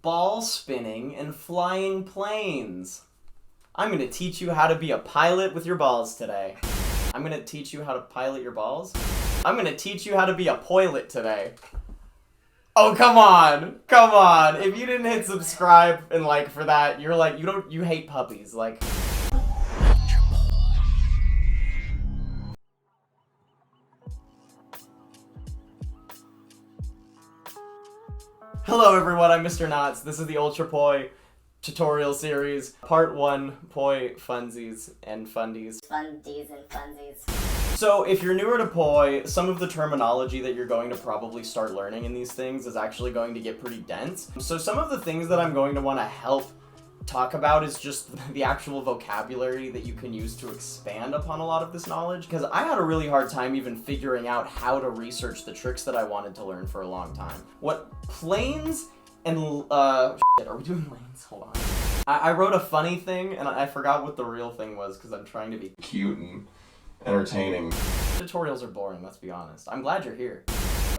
ball spinning and flying planes. I'm going to teach you how to be a pilot with your balls today. I'm going to teach you how to pilot your balls. I'm going to teach you how to be a Poilet today. Oh, come on. Come on. If you didn't hit subscribe and like for that, you're like, you hate puppies. Like, hello everyone, I'm Mr. Knots. This is the UltraPoi Tutorial Series, Part 1, Poi Funsies and Fundies. Fundies and Funsies. So, if you're newer to Poi, some of the terminology that you're going to probably start learning in these things is actually going to get pretty dense. So some of the things that I'm going to want to help talk about is just the actual vocabulary that you can use to expand upon a lot of this knowledge, because I had a really hard time even figuring out how to research the tricks that I wanted to learn for a long time. What planes and shit, are we doing lanes? Hold on. I wrote a funny thing and I forgot what the real thing was because I'm trying to be cute and entertaining. Tutorials are boring, let's be honest. I'm glad you're here.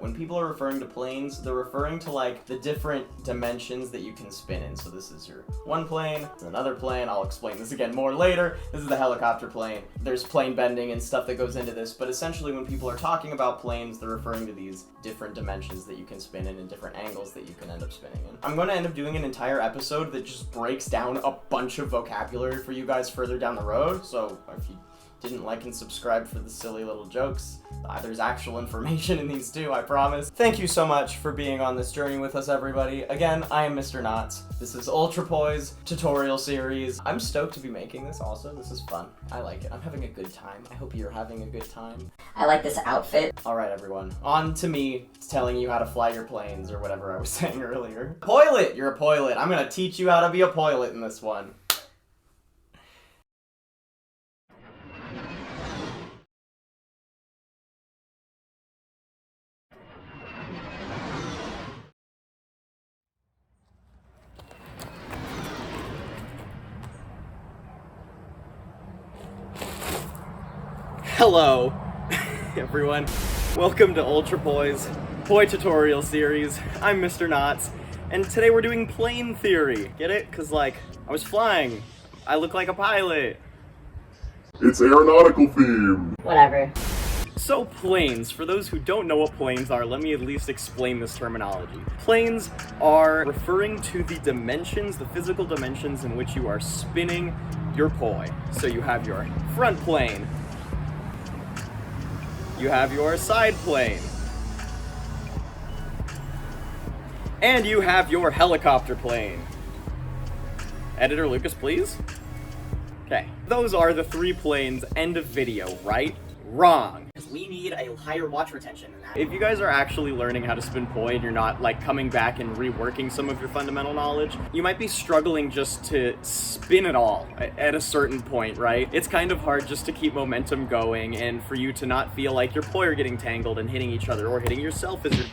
When people are referring to planes, they're referring to like the different dimensions that you can spin in. So this is your one plane, another plane. I'll explain this again more later. This is the helicopter plane. There's plane bending and stuff that goes into this, but essentially when people are talking about planes, they're referring to these different dimensions that you can spin in and different angles that you can end up spinning in. I'm going to end up doing an entire episode that just breaks down a bunch of vocabulary for you guys further down the road. So if you didn't like and subscribe for the silly little jokes, there's actual information in these too, I promise. Thank you so much for being on this journey with us, everybody. Again, I am Mr. Knots. This is UltraPoi's Tutorial Series. I'm stoked to be making this also. This is fun. I like it. I'm having a good time. I hope you're having a good time. I like this outfit. Alright everyone, on to me telling you how to fly your planes or whatever I was saying earlier. Poilet! You're a Poilet. I'm gonna teach you how to be a Poilet in this one. Hello, everyone. Welcome to UltraPoi's Poi Tutorial Series. I'm Mr. Knots, and today we're doing plane theory. Get it? Because, like, I was flying. I look like a pilot. It's aeronautical theme. Whatever. So planes, for those who don't know what planes are, let me at least explain this terminology. Planes are referring to the dimensions, the physical dimensions in which you are spinning your poi. So you have your front plane, you have your side plane, and you have your helicopter plane. Editor Lucas, please. Okay, those are the three planes. End of video, right? Wrong. We need a higher watch retention than that. If you guys are actually learning how to spin poi and you're not like coming back and reworking some of your fundamental knowledge, you might be struggling just to spin it all at a certain point, right? It's kind of hard just to keep momentum going and for you to not feel like your poi are getting tangled and hitting each other or hitting yourself as you're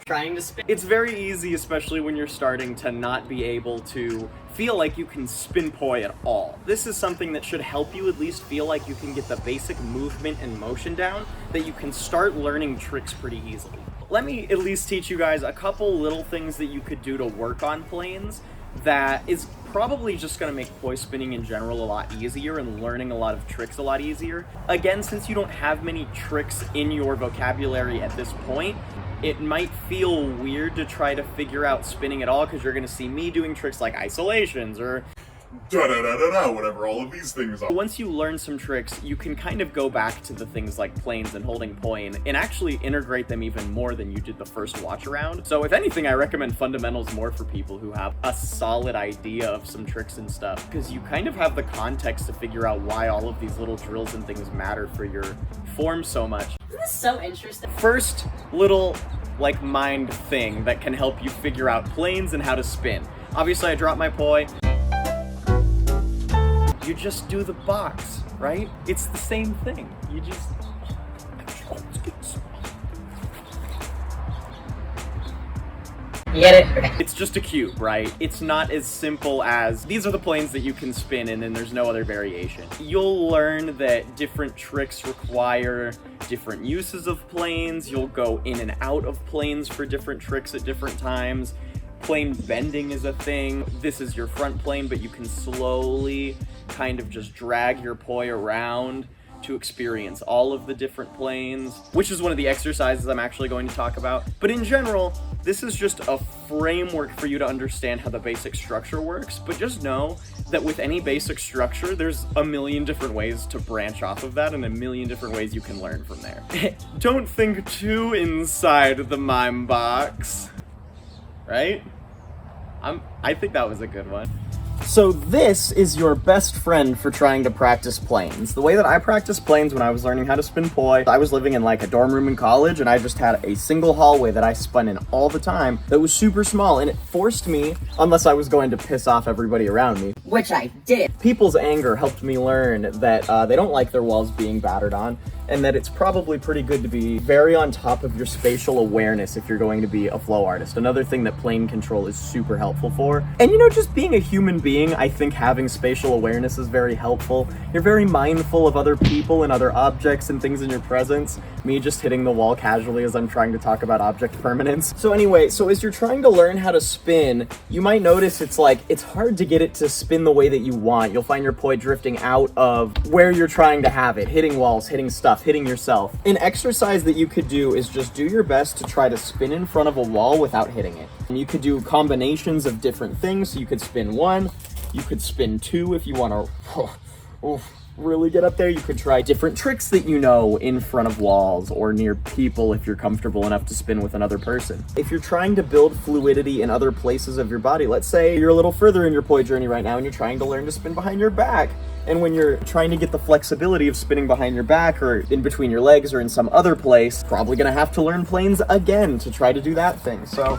Trying to spin. It's very easy, especially when you're starting, to not be able to feel like you can spin poi at all. This is something that should help you at least feel like you can get the basic movement and motion down, that you can start learning tricks pretty easily. Let me at least teach you guys a couple little things that you could do to work on planes that is probably just going to make poi spinning in general a lot easier and learning a lot of tricks a lot easier. Again, since you don't have many tricks in your vocabulary at this point, it might feel weird to try to figure out spinning at all because you're going to see me doing tricks like isolations or Da-da-da-da-da, whatever all of these things are. Once you learn some tricks, you can kind of go back to the things like planes and holding poi and actually integrate them even more than you did the first watch around. So if anything, I recommend fundamentals more for people who have a solid idea of some tricks and stuff, because you kind of have the context to figure out why all of these little drills and things matter for your form so much. This is so interesting. First little like mind thing that can help you figure out planes and how to spin. Obviously I dropped my poi. You just do the box, right? It's the same thing. You just... You get it? It's just a cube, right? It's not as simple as, these are the planes that you can spin in and there's no other variation. You'll learn that different tricks require different uses of planes. You'll go in and out of planes for different tricks at different times. plane bending is a thing. This is your front plane, but you can slowly kind of just drag your poi around to experience all of the different planes, which is one of the exercises I'm actually going to talk about. But in general, this is just a framework for you to understand how the basic structure works, but just know that with any basic structure, there's a million different ways to branch off of that and a million different ways you can learn from there. Don't think too inside the mime box, right? I think that was a good one. So this is your best friend for trying to practice planes. The way that I practiced planes when I was learning how to spin poi, I was living in like a dorm room in college, and I just had a single hallway that I spun in all the time that was super small, and it forced me, unless I was going to piss off everybody around me. Which I did. People's anger helped me learn that they don't like their walls being battered on, and that it's probably pretty good to be very on top of your spatial awareness if you're going to be a flow artist. Another thing that plane control is super helpful for. And you know, just being a human being, I think having spatial awareness is very helpful. You're very mindful of other people and other objects and things in your presence. Me just hitting the wall casually as I'm trying to talk about object permanence. So anyway, so as you're trying to learn how to spin, you might notice it's hard to get it to spin the way that you want. You'll find your poi drifting out of where you're trying to have it, hitting walls, hitting stuff, hitting yourself. An exercise that you could do is just do your best to try to spin in front of a wall without hitting it. And you could do combinations of different things. So you could spin one, you could spin two if you want to really get up there. You could try different tricks that you know in front of walls or near people if you're comfortable enough to spin with another person. If you're trying to build fluidity in other places of your body, let's say you're a little further in your poi journey right now and you're trying to learn to spin behind your back. And when you're trying to get the flexibility of spinning behind your back or in between your legs or in some other place, probably gonna have to learn planes again to try to do that thing. So,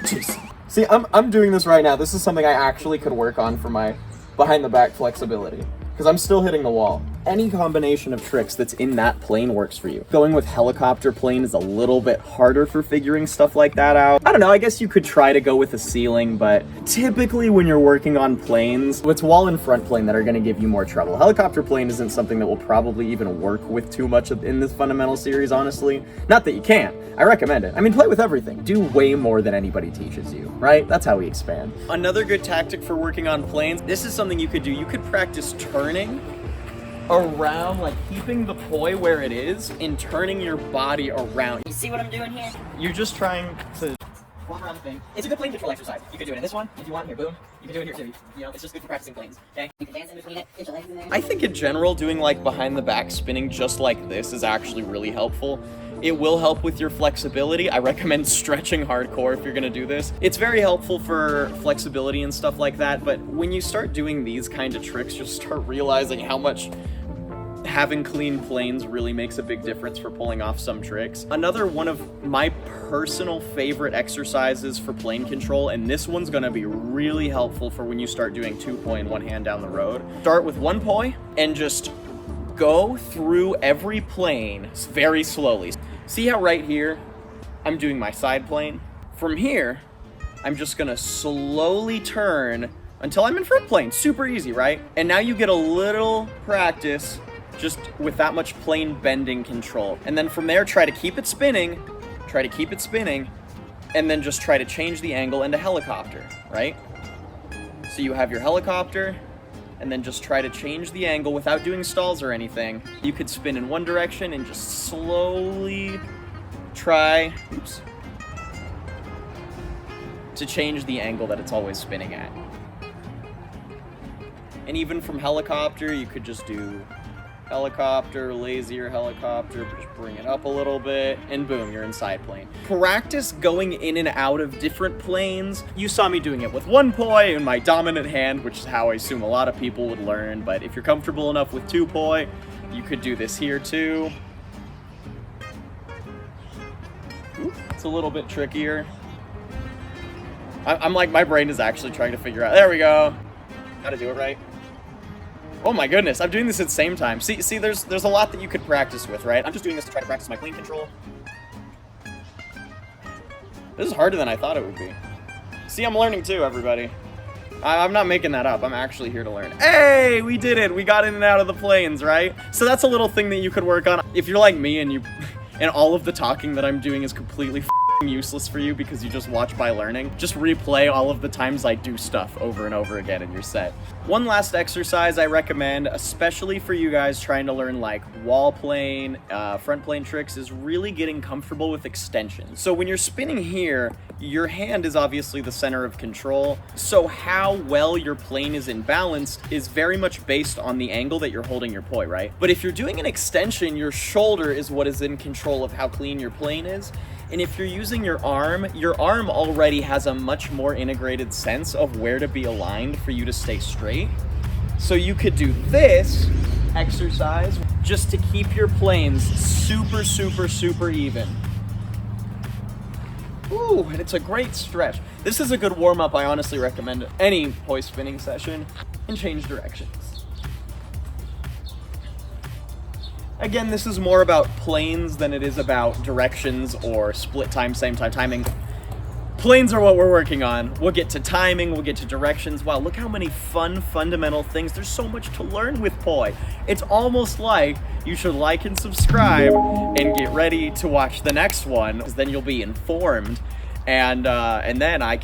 jeez. See, I'm doing this right now. This is something I actually could work on for my behind the back flexibility, because I'm still hitting the wall. Any combination of tricks that's in that plane works for you. Going with helicopter plane is a little bit harder for figuring stuff like that out. I don't know, I guess you could try to go with a ceiling, but typically when you're working on planes, it's wall and front plane that are gonna give you more trouble. Helicopter plane isn't something that will probably even work with too much in this fundamental series, honestly. Not that you can't, I recommend it. I mean, play with everything. Do way more than anybody teaches you, right? That's how we expand. Another good tactic for working on planes, this is something you could do. You could practice turning around, like keeping the poi where it is and turning your body around. You see what I'm doing here? You're just trying to Walk around the thing. It's a good plane control exercise. You could do it in this one if you want. Here, boom. You can do it here too. You know, it's just good for practicing planes. Okay? You can dance in between it, get your legs in there. I think in general, doing like behind the back spinning just like this is actually really helpful. It will help with your flexibility. I recommend stretching hardcore if you're gonna do this. It's very helpful for flexibility and stuff like that, but when you start doing these kind of tricks, you'll start realizing how much having clean planes really makes a big difference for pulling off some tricks. Another one of my personal favorite exercises for plane control, and this one's gonna be really helpful for when you start doing two poi in one hand down the road. Start with one poi and just go through every plane very slowly. See how right here, I'm doing my side plane? From here, I'm just gonna slowly turn until I'm in front plane. Super easy, right? And now you get a little practice just with that much plane bending control. And then from there, try to keep it spinning, and then just try to change the angle into helicopter, right? So you have your helicopter, and then just try to change the angle without doing stalls or anything. You could spin in one direction and just slowly try, to change the angle that it's always spinning at. And even from helicopter, you could just do helicopter, lazier helicopter, just bring it up a little bit, and boom, you're in side plane. Practice going in and out of different planes. You saw me doing it with one poi in my dominant hand, which is how I assume a lot of people would learn, but if you're comfortable enough with two poi, you could do this here too. It's a little bit trickier. I'm like, my brain is actually trying to figure out, there we go, how to do it right. Oh my goodness, I'm doing this at the same time. See, there's a lot that you could practice with, right? I'm just doing this to try to practice my plane control. This is harder than I thought it would be. See, I'm learning too, everybody. I'm not making that up. I'm actually here to learn. Hey, we did it. We got in and out of the planes, right? So that's a little thing that you could work on. If you're like me and all of the talking that I'm doing is completely useless for you because you just watch by learning. Just replay all of the times I do stuff over and over again and you're set. One last exercise I recommend, especially for you guys trying to learn like wall plane, front plane tricks, is really getting comfortable with extensions. So when you're spinning here, your hand is obviously the center of control. So how well your plane is in balance is very much based on the angle that you're holding your poi, right? But if you're doing an extension, your shoulder is what is in control of how clean your plane is. And if you're using your arm already has a much more integrated sense of where to be aligned for you to stay straight. So you could do this exercise just to keep your planes super, super, super even. Ooh, and it's a great stretch. This is a good warm-up. I honestly recommend any poi spinning session, and change directions. Again, this is more about planes than it is about directions or split time, same time timing. Planes are what we're working on. We'll get to timing, we'll get to directions. Wow, look how many fun, fundamental things. There's so much to learn with poi. It's almost like you should like and subscribe and get ready to watch the next one, because then you'll be informed. And then I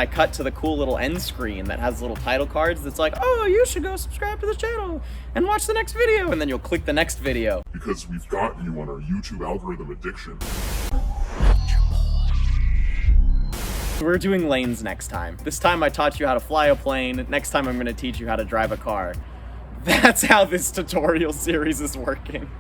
cut to the cool little end screen that has little title cards that's like, oh, you should go subscribe to this channel and watch the next video, and then you'll click the next video. Because we've got you on our YouTube algorithm addiction. We're doing lanes next time. This time I taught you how to fly a plane. Next time I'm gonna teach you how to drive a car. That's how this tutorial series is working.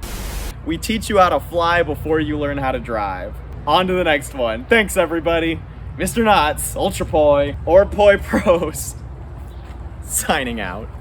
We teach you how to fly before you learn how to drive. On to the next one. Thanks, everybody. Mr. Knots, UltraPoi, or Poi Pros, signing out.